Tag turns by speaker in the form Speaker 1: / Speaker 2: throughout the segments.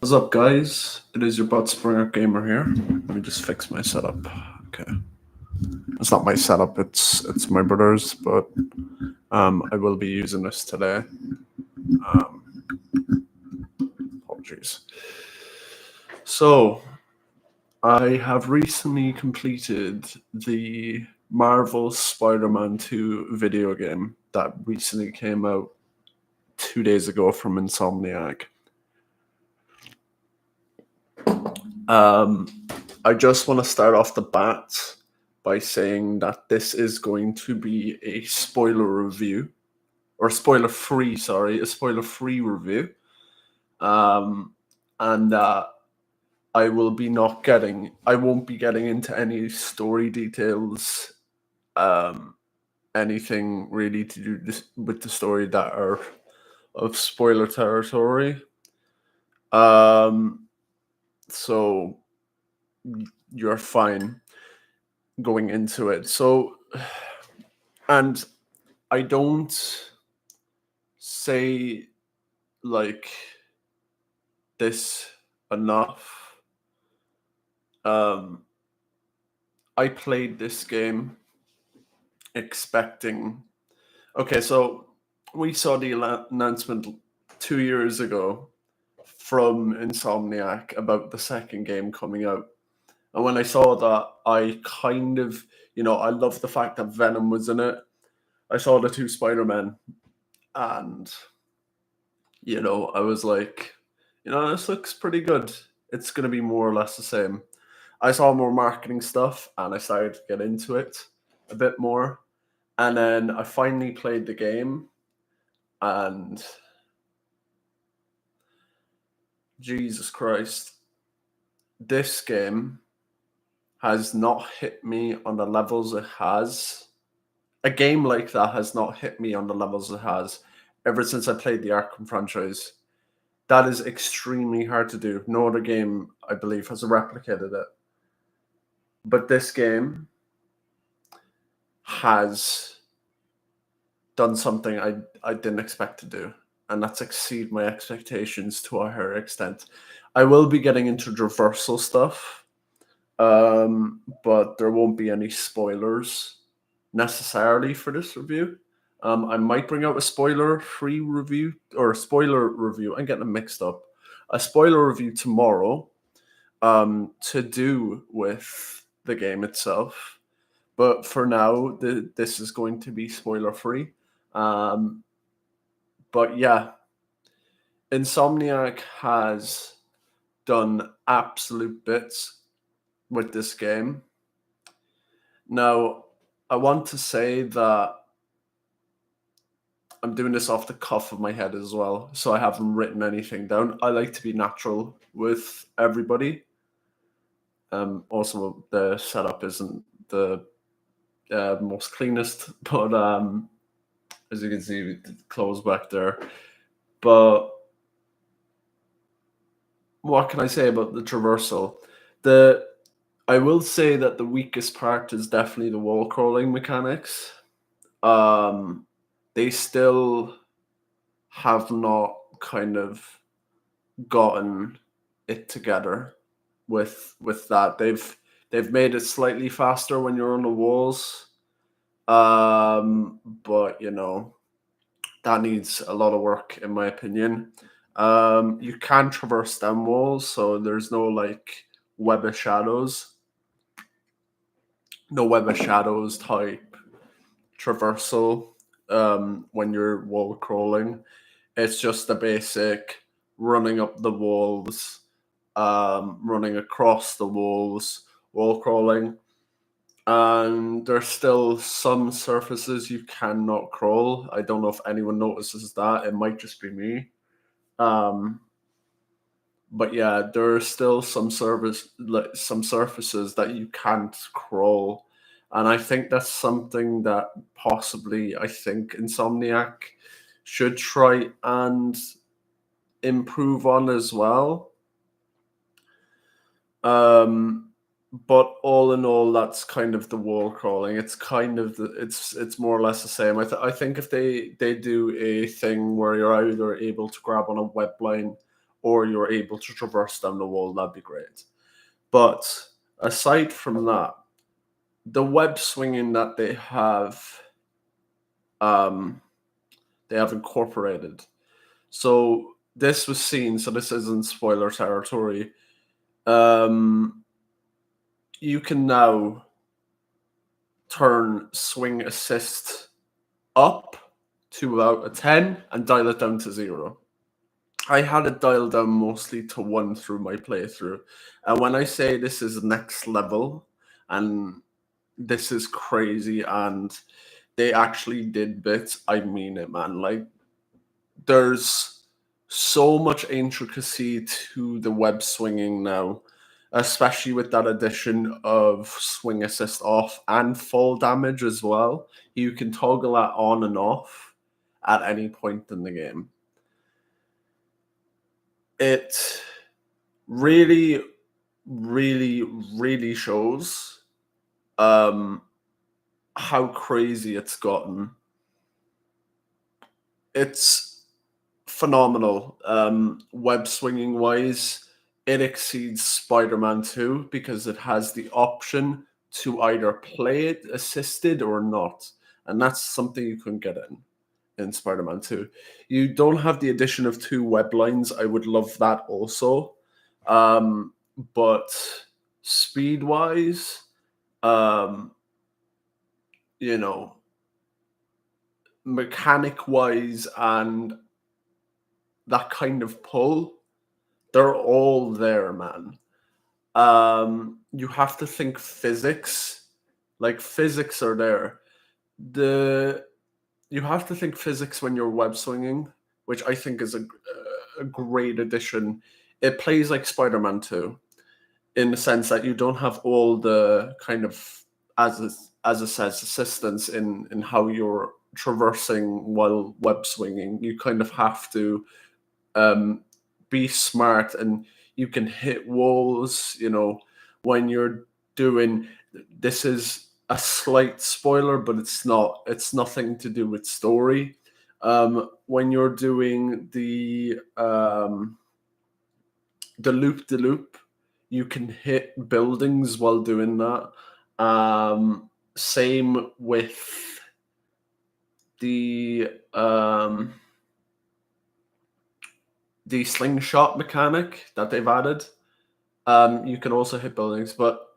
Speaker 1: What's up, guys? It is your butt sprung-out gamer here. Let me just fix my setup. Okay, it's not my setup; it's my brother's, but I will be using this today. Um, Apologies. So, I have recently completed the Marvel Spider-Man 2 video game that recently came out 2 days ago from Insomniac. Um, I just want to start off the bat by saying that this is going to be a spoiler review, or spoiler free, sorry, a spoiler free review. Um, and I won't be getting into any story details, um, anything really to do with the story that are of spoiler territory. Um, so you're fine going into it. So, and I don't say like this enough. Um, I played this game expecting. Okay, so we saw the announcement 2 years ago from Insomniac about the second game coming out. And when I saw that, I kind of, I love the fact that Venom was in it. I saw the two Spider-Men, and I was like, this looks pretty good. It's going to be more or less the same. I saw more marketing stuff and I started to get into it a bit more. And then I finally played the game, and Jesus Christ, this game has not hit me on the levels it has. A game like that has not hit me on the levels it has ever since I played the Arkham franchise. That is extremely hard to do. No other game, I believe, has replicated it. But this game has done something I didn't expect to do, and that's exceed my expectations to a higher extent. I will be getting into reversal stuff, but there won't be any spoilers necessarily for this review. I might bring out a spoiler-free review or a spoiler review. I'm getting them mixed up. A spoiler review tomorrow, to do with the game itself. But for now, this is going to be spoiler-free. Um, but yeah, Insomniac has done absolute bits with this game. Now, I want to say that I'm doing this off the cuff of my head as well, so I haven't written anything down. I like to be natural with everybody. Also, the setup isn't the most cleanest, but as you can see, with the clothes back there. But what can I say about the traversal? I will say that the weakest part is definitely the wall crawling mechanics. They still have not kind of gotten it together with that. They've made it slightly faster when you're on the walls. But that needs a lot of work in my opinion. You can traverse them walls, so there's no like web of shadows, no web of shadows type traversal when you're wall crawling. It's just the basic running up the walls, running across the walls, wall crawling. And there's still some surfaces you cannot crawl. I don't know if anyone notices that. It might just be me. Um, but yeah, there are still some some surfaces that you can't crawl, and I think that's something that possibly I think Insomniac should try and improve on as well. Um, but all in all, that's kind of the wall crawling. It's kind of it's more or less the same. I think if they do a thing where you're either able to grab on a web line or you're able to traverse down the wall, that'd be great. But aside from that, the web swinging that um, they have incorporated. So this was seen. So this isn't spoiler territory. Um, you can now turn swing assist up to about a 10 and dial it down to 0. I had it dialed down mostly to 1 through my playthrough. And when I say this is next level and this is crazy and they actually did bits, I mean it, man. Like, there's so much intricacy to the web swinging now, especially with that addition of swing assist off and fall damage as well. You can toggle that on and off at any point in the game. It really, really, really shows how crazy it's gotten. It's phenomenal. Web swinging wise, it exceeds Spider-Man 2 because it has the option to either play it assisted or not. And that's something you couldn't get in Spider-Man 2. You don't have the addition of 2 web lines. I would love that also. But speed-wise, you know, mechanic-wise and that kind of pull, they're all there, man. You have to think physics. Like, physics are there. You have to think physics when you're web swinging, which I think is a great addition. It plays like Spider-Man 2 in the sense that you don't have all the kind of, as it says, assistance in how you're traversing while web swinging. You kind of have to be smart, and you can hit walls, when you're doing this. Is a slight spoiler, but it's nothing to do with story. When you're doing the loop de loop, you can hit buildings while doing that. Same with the slingshot mechanic that they've added. You can also hit buildings, but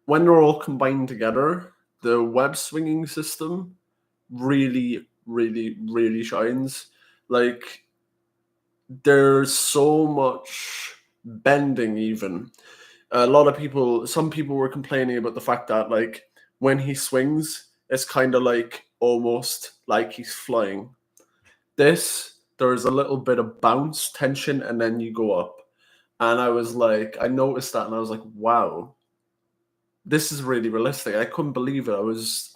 Speaker 1: when they're all combined together, the web swinging system really, really, really shines. Like, there's so much bending even. Some people were complaining about the fact that, like, when he swings, it's kind of like almost like he's flying. There's a little bit of bounce, tension, and then you go up. And I noticed that and I was like, wow, this is really realistic. I couldn't believe it. I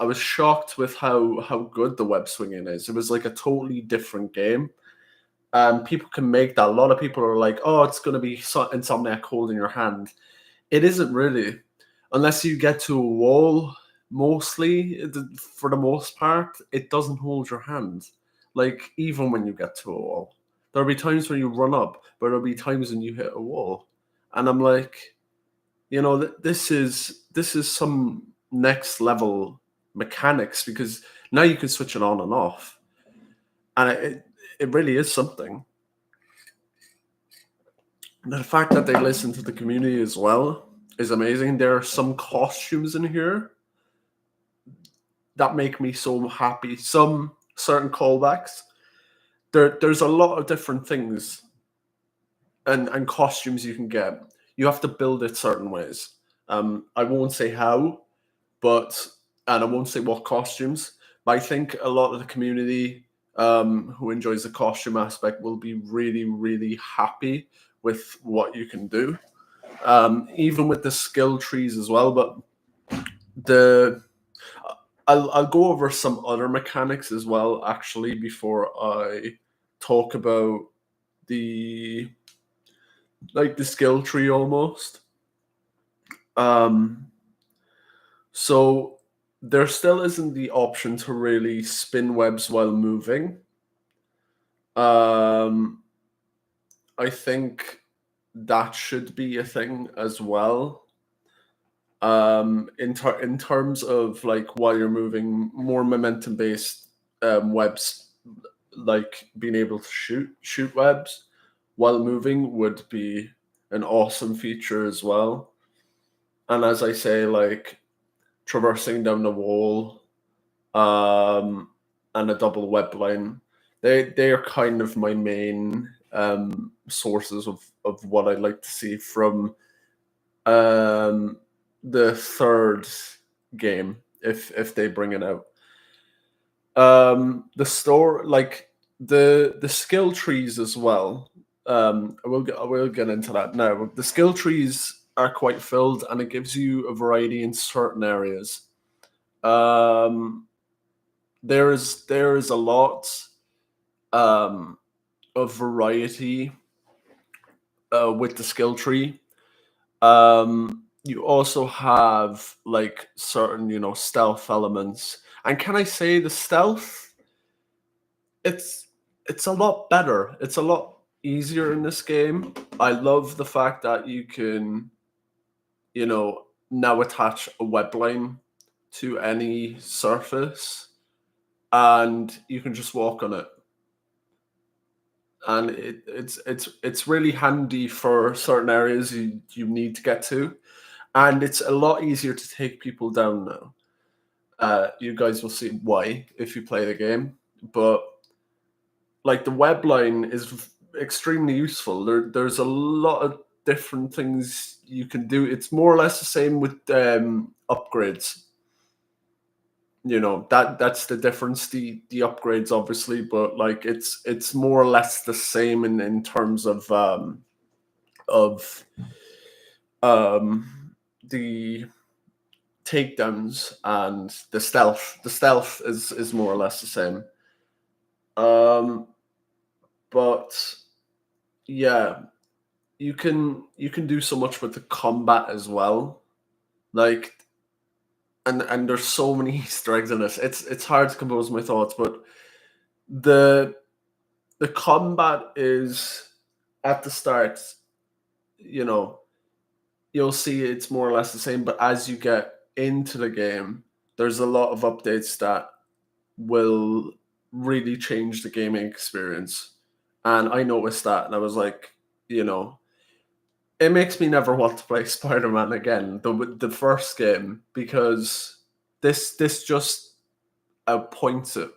Speaker 1: was shocked with how good the web swinging is. It was like a totally different game. People can make that. A lot of people are like, oh, it's going to be Insomniac holding your hand. It isn't really, unless you get to a wall. Mostly, for the most part, it doesn't hold your hand. Like, even when you get to a wall, there'll be times when you run up, but there'll be times when you hit a wall, and I'm like, this is some next level mechanics, because now you can switch it on and off, and it really is something. The fact that they listen to the community as well is amazing. There are some costumes in here that make me so happy. Some certain callbacks. There's a lot of different things and costumes you can get. You have to build it certain ways. I won't say how, and I won't say what costumes, but I think a lot of the community who enjoys the costume aspect will be really, really happy with what you can do. Even with the skill trees as well, but I'll go over some other mechanics as well, actually, before I talk about the skill tree almost. So there still isn't the option to really spin webs while moving. I think that should be a thing as well. In terms of like while you're moving, more momentum based webs, like being able to shoot webs while moving would be an awesome feature as well. And as I say, like traversing down the wall, um, and a double web line, they are kind of my main sources of what I'd like to see from um, the third game if they bring it out. The store, like the skill trees as well. I will get into that now. The skill trees are quite filled, and it gives you a variety in certain areas. Um, there is a lot um, of variety with the skill tree. You also have like certain, stealth elements. And can I say the stealth? It's it's a lot better. It's a lot easier in this game. I love the fact that you can, now attach a web line to any surface and you can just walk on it. And it's really handy for certain areas you need to get to. And it's a lot easier to take people down now. You guys will see why if you play the game. But like the web line is extremely useful. There's a lot of different things you can do. It's more or less the same with upgrades. That's the difference. The upgrades, obviously, but like it's more or less the same in terms of the takedowns and the stealth. The stealth is more or less the same. Um, but yeah, you can do so much with the combat as well. Like, and there's so many Easter eggs in this. It's hard to compose my thoughts, but the the combat is at the start. You know, you'll see it's more or less the same, but as you get into the game, there's a lot of updates that will really change the gaming experience. And I noticed that, and I was like, you know, it makes me never want to play Spider-Man again, the first game, because this just outpoints it.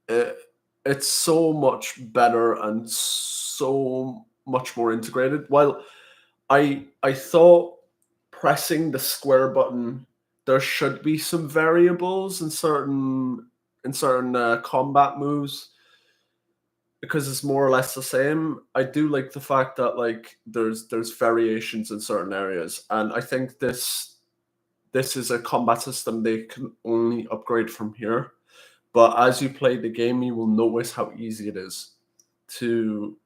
Speaker 1: it. It's so much better and so much more integrated. While I thought pressing the square button, there should be some variables in certain combat moves because it's more or less the same. I do like the fact that like there's variations in certain areas, and I think this is a combat system they can only upgrade from here. But as you play the game, you will notice how easy it is to,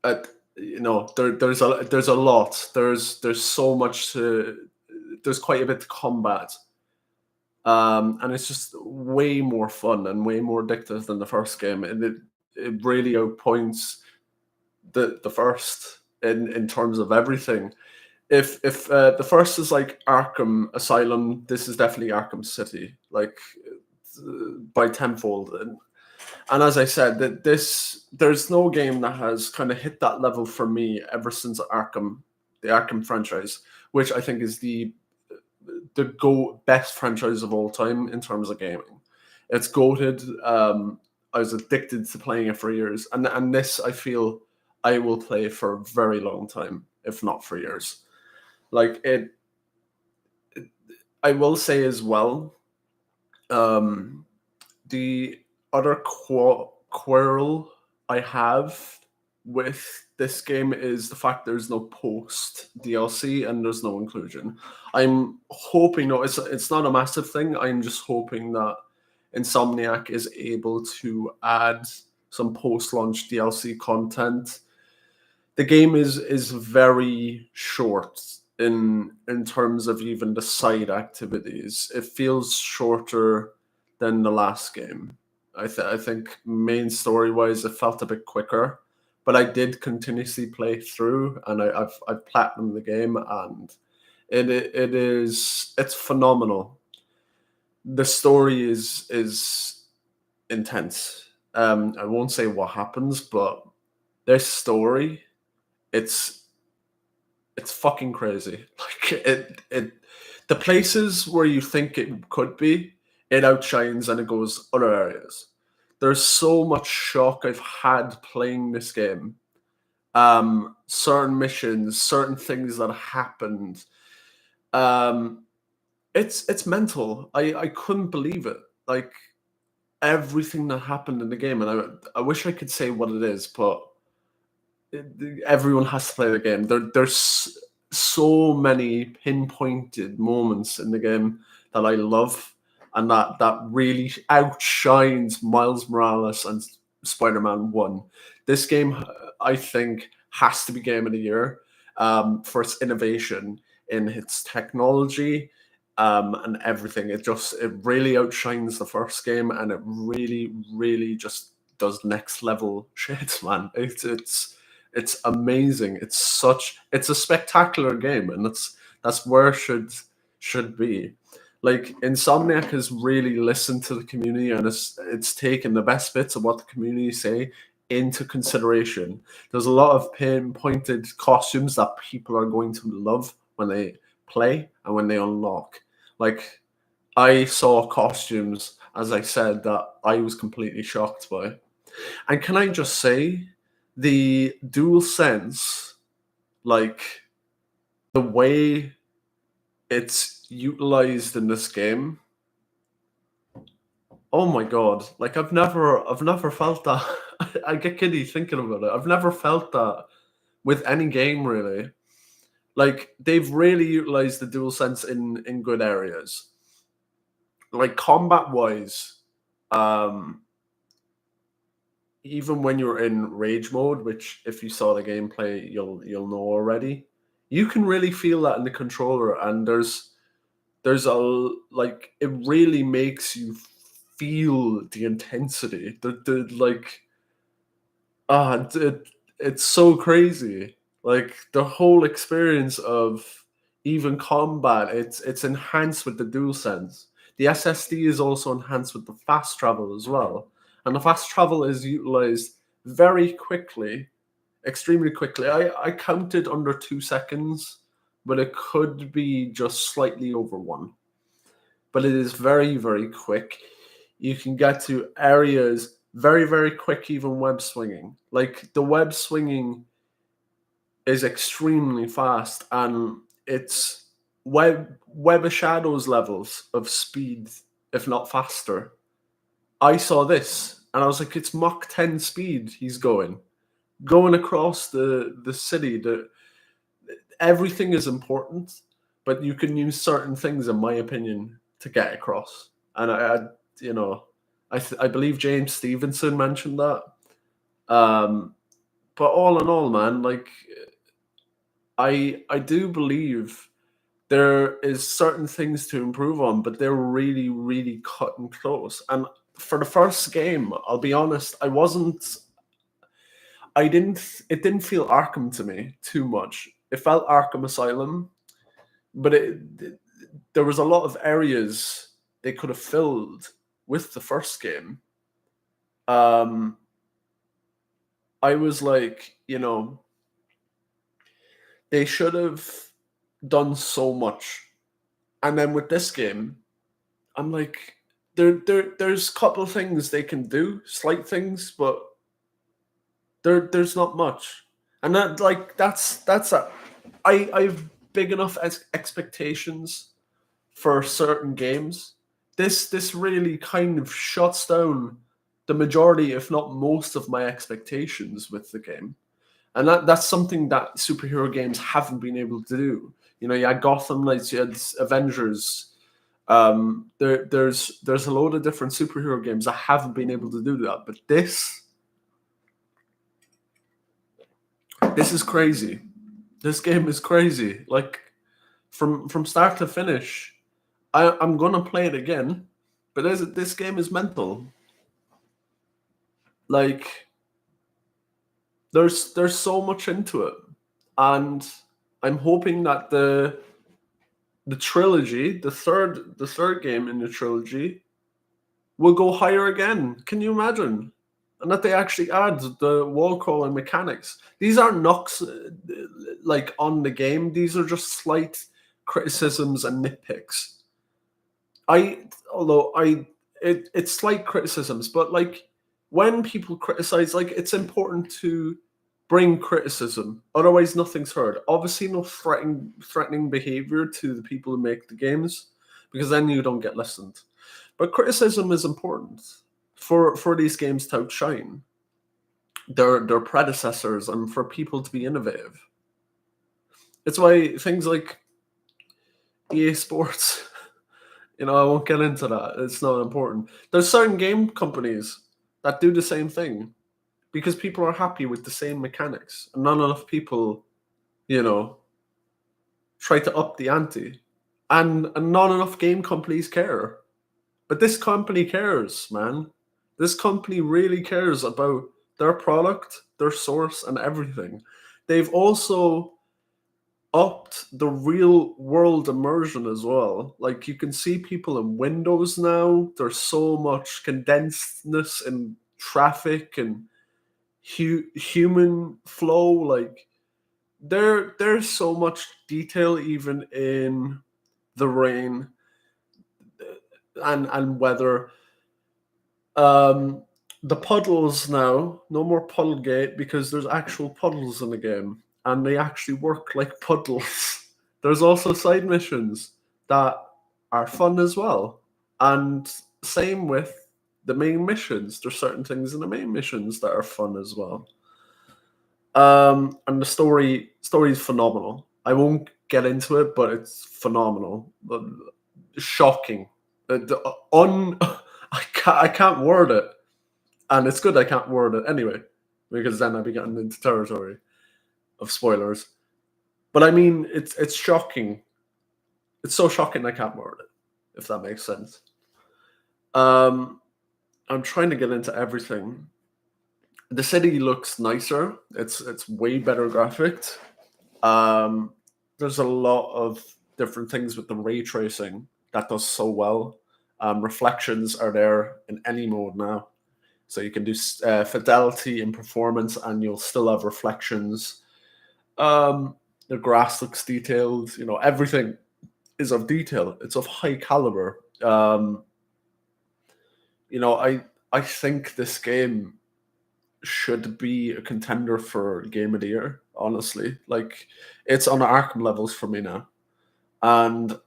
Speaker 1: uh, there's a lot. There's so much to. There's quite a bit to combat, and it's just way more fun and way more addictive than the first game, and it really outpoints the first in terms of everything. If the first is like Arkham Asylum, this is definitely Arkham City, like by tenfold. And as I said, that there's no game that has kind of hit that level for me ever since the Arkham franchise, which I think is the best franchise of all time in terms of gaming. It's goated. I was addicted to playing it for years, and this I feel I will play for a very long time, if not for years. Like I will say as well. Um, the other quarrel I have with this game is the fact there's no post DLC and there's no inclusion. I'm hoping, no, it's not a massive thing. I'm just hoping that Insomniac is able to add some post-launch DLC content. The game is very short in terms of even the side activities. It feels shorter than the last game. I think main story wise, it felt a bit quicker, but I did continuously play through, and I've platinumed the game, and it's phenomenal. The story is intense. I won't say what happens, but their story, it's it's fucking crazy. Like the places where you think it could be, it outshines and it goes other areas. There's so much shock I've had playing this game. Certain missions, certain things that happened. Um, it's mental. I couldn't believe it. Like everything that happened in the game, and I wish I could say what it is, but everyone has to play the game. There's so many pinpointed moments in the game that I love, and that really outshines Miles Morales and Spider-Man 1. This game, I think, has to be Game of the Year for its innovation in its technology and everything. It really outshines the first game, and it really, really just does next level shit, man. It's amazing. It's a spectacular game, and that's where it should be. Like Insomniac has really listened to the community, and it's taken the best bits of what the community say into consideration. There's a lot of pinpointed costumes that people are going to love when they play and when they unlock. Like I saw costumes, as I said, that I was completely shocked by. And can I just say, the dual sense, like the way it's utilized in this game, oh my god! Like I've never felt that. I get giddy thinking about it. I've never felt that with any game really. Like they've really utilized the dual sense in good areas. Like combat wise, um, even when you're in rage mode, which if you saw the gameplay, you'll know already, you can really feel that in the controller, and there's like it really makes you feel the intensity. The like it's so crazy. Like the whole experience of even combat, it's enhanced with the dual sense. The SSD is also enhanced with the fast travel as well. And the fast travel is utilized very quickly, extremely quickly. I counted under 2 seconds, but it could be just slightly over one. But it is very, very quick. You can get to areas very, very quick, even web swinging. Like the web swinging is extremely fast, and it's web of shadows levels of speed, if not faster. I saw this and I was like, it's Mach 10 speed he's going across the city. Everything is important, but you can use certain things, in my opinion, to get across. And you know, I believe James Stevenson mentioned that. But all in all, man, like I do believe there is certain things to improve on, but they're really, really cutting close. And for the first game, I'll be honest, it didn't feel Arkham to me too much. It felt Arkham Asylum, but there was a lot of areas they could have filled with the first game. Um, I was like, they should have done so much. And then with this game, I'm like, there's a couple of things they can do, slight things, but there's not much. And that's I've big enough expectations for certain games. This really kind of shuts down the majority, if not most, of my expectations with the game. And that's something that superhero games haven't been able to do. You had Gotham Knights, you had Avengers. There's a load of different superhero games that haven't been able to do that. But this is crazy. This game is crazy. Like from start to finish, I'm gonna play it again. But this game is mental. Like There's so much into it, and I'm hoping that the trilogy, the third game in the trilogy, will go higher again. Can you imagine? And that they actually add the wall crawling mechanics. These aren't knocks like on the game. These are just slight criticisms and nitpicks. I although I it's slight criticisms, but like when people criticize, like it's important to bring criticism. Otherwise, nothing's heard. Obviously, no threatening behavior to the people who make the games, because then you don't get listened. But criticism is important for these games to outshine their predecessors and for people to be innovative. It's why things like EA Sports, I won't get into that. It's not important. There's certain game companies that do the same thing because people are happy with the same mechanics, and not enough people, you know, try to up the ante, and not enough game companies care. But this company cares, man. This company really cares about their product, their source, and everything. They've also upped the real world immersion as well. Like you can see people in windows now. There's so much condensedness in traffic and human flow. Like there's so much detail even in the rain and weather. Um, the puddles now, no more Puddlegate because there's actual puddles in the game and they actually work like puddles. There's also side missions that are fun as well. And same with the main missions. There's certain things in the main missions that are fun as well. And the story is phenomenal. I won't get into it, but it's phenomenal. Shocking. I can't word it, and it's good I can't word it anyway, because then I'd be getting into territory of spoilers. But I mean, it's shocking. It's so shocking I can't word it, if that makes sense. Um, I'm trying to get into everything. The city looks nicer. It's way better graphics. Um, there's a lot of different things with the ray tracing that does so well. Reflections are there in any mode now, so you can do fidelity and performance, and you'll still have reflections. The grass looks detailed. Everything is of detail. It's of high caliber. I think this game should be a contender for Game of the Year. Honestly, like it's on Arkham levels for me now, and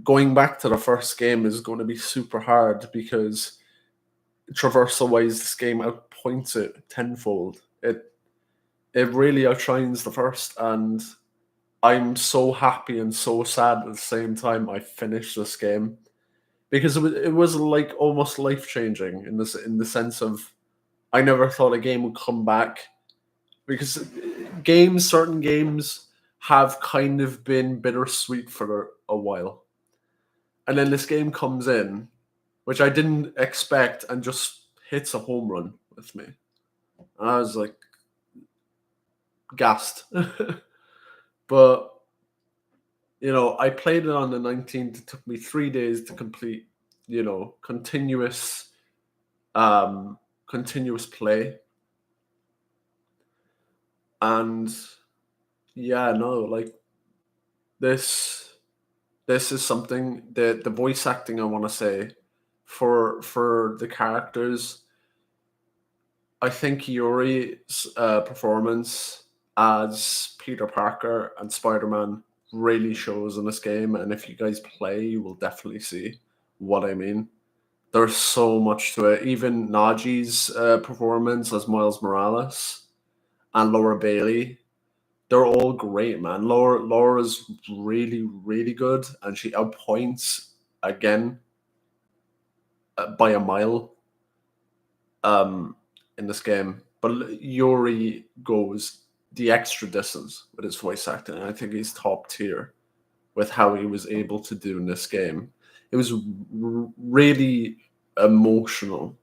Speaker 1: going back to the first game is going to be super hard because traversal wise, this game outpoints it tenfold. It really outshines the first, and I'm so happy and so sad at the same time. I finished this game because it was like almost life changing in the sense of I never thought a game would come back because certain games have kind of been bittersweet for a while, and then this game comes in, which I didn't expect, and just hits a home run with me. And I was like gassed. But I played it on the 19th. It took me 3 days to complete. Continuous, continuous play, and yeah, no, like this. This is something that the voice acting I want to say for the characters. I think Yuri's performance as Peter Parker and Spider Man really shows in this game, and if you guys play, you will definitely see what I mean. There's so much to it. Even Najee's performance as Miles Morales and Laura Bailey, they're all great, man. Laura's really, really good, and she outpoints again by a mile um, in this game. But Yuri goes the extra distance with his voice acting. And I think he's top tier with how he was able to do in this game. It was really emotional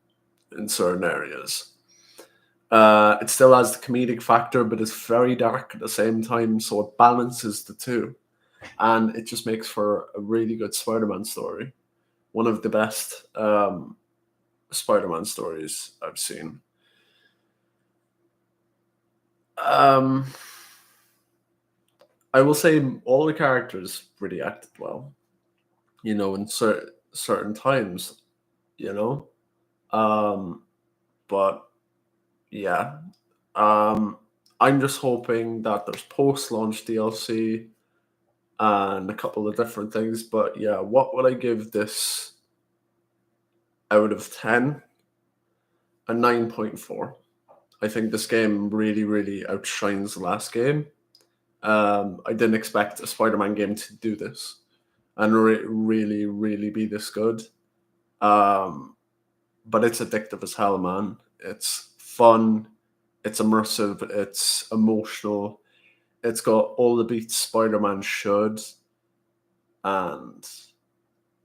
Speaker 1: in certain areas. It still has the comedic factor, but it's very dark at the same time, so it balances the two, and it just makes for a really good Spider-Man story. One of the best Spider-Man stories I've seen. I will say all the characters really acted well, in certain times, you know. But yeah, I'm just hoping that there's post-launch DLC and a couple of different things. But yeah, what would I give this out of 10? A 9.4. I think this game really, really outshines the last game. I didn't expect a Spider-Man game to do this and really, really be this good. But it's addictive as hell, man. It's fun, it's immersive, it's emotional. It's got all the beats Spider-Man should, and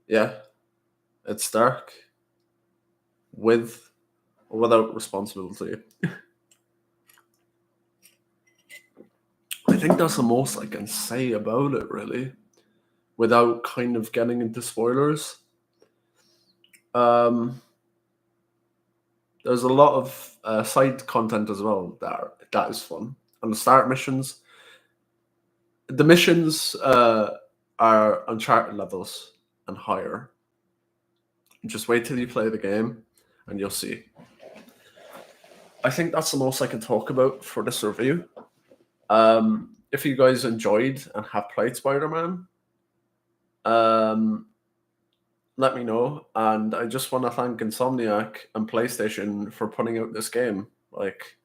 Speaker 1: yeah, it's dark with or without responsibility. I think that's the most I can say about it, really, without kind of getting into spoilers. There's a lot of side content as well that is fun. And the start missions, the missions are Uncharted levels and higher. Just wait till you play the game, and you'll see. I think that's the most I can talk about for this review. If you guys enjoyed and have played Spider-Man, let me know. And I just want to thank Insomniac and PlayStation for putting out this game. Like,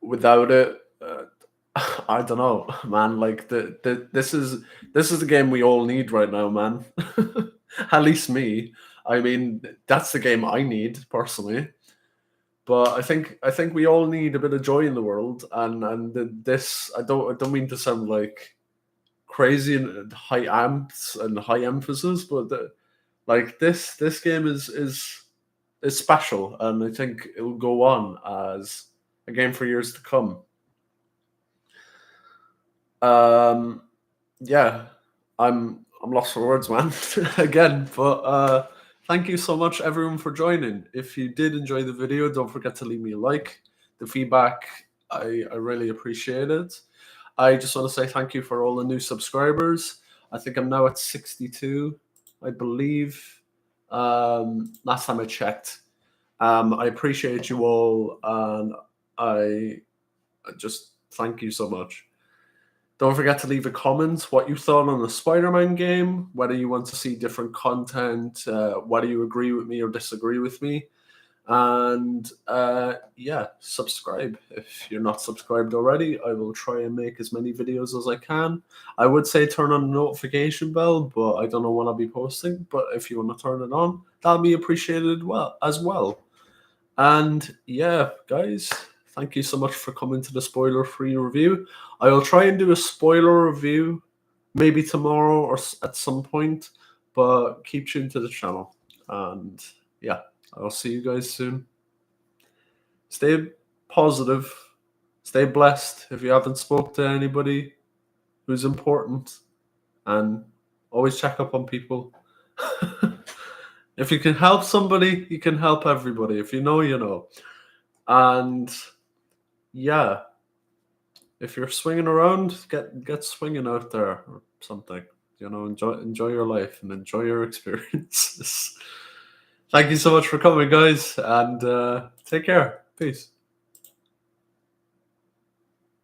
Speaker 1: without it, I don't know, man. Like this is the game we all need right now, man. At least me. I mean, that's the game I need personally. But I think we all need a bit of joy in the world, and this I don't mean to sound like crazy and high amps and high emphasis, but like this game is special, and I think it will go on as a game for years to come. Yeah, I'm lost for words, man. Again, but thank you so much, everyone, for joining. If you did enjoy the video, don't forget to leave me a like. The feedback, I really appreciate it. I just want to say thank you for all the new subscribers. I think I'm now at 62, I believe. Last time I checked. I appreciate you all, and I just thank you so much. Don't forget to leave a comment what you thought on the Spider-Man game, whether you want to see different content, whether you agree with me or disagree with me. And yeah, subscribe if you're not subscribed already. I will try and make as many videos as I can. I would say turn on the notification bell, but I don't know when I'll be posting. But if you want to turn it on, that'll be appreciated as well. And yeah, guys, thank you so much for coming to the spoiler-free review. I will try and do a spoiler review maybe tomorrow or at some point, but keep tuned to the channel. And yeah, I'll see you guys soon. Stay positive. Stay blessed if you haven't spoke to anybody who's important. And always check up on people. If you can help somebody, you can help everybody. If you know, you know. And yeah, if you're swinging around, get swinging out there or something. Enjoy your life and enjoy your experiences. Thank you so much for coming, guys, and take care. Peace.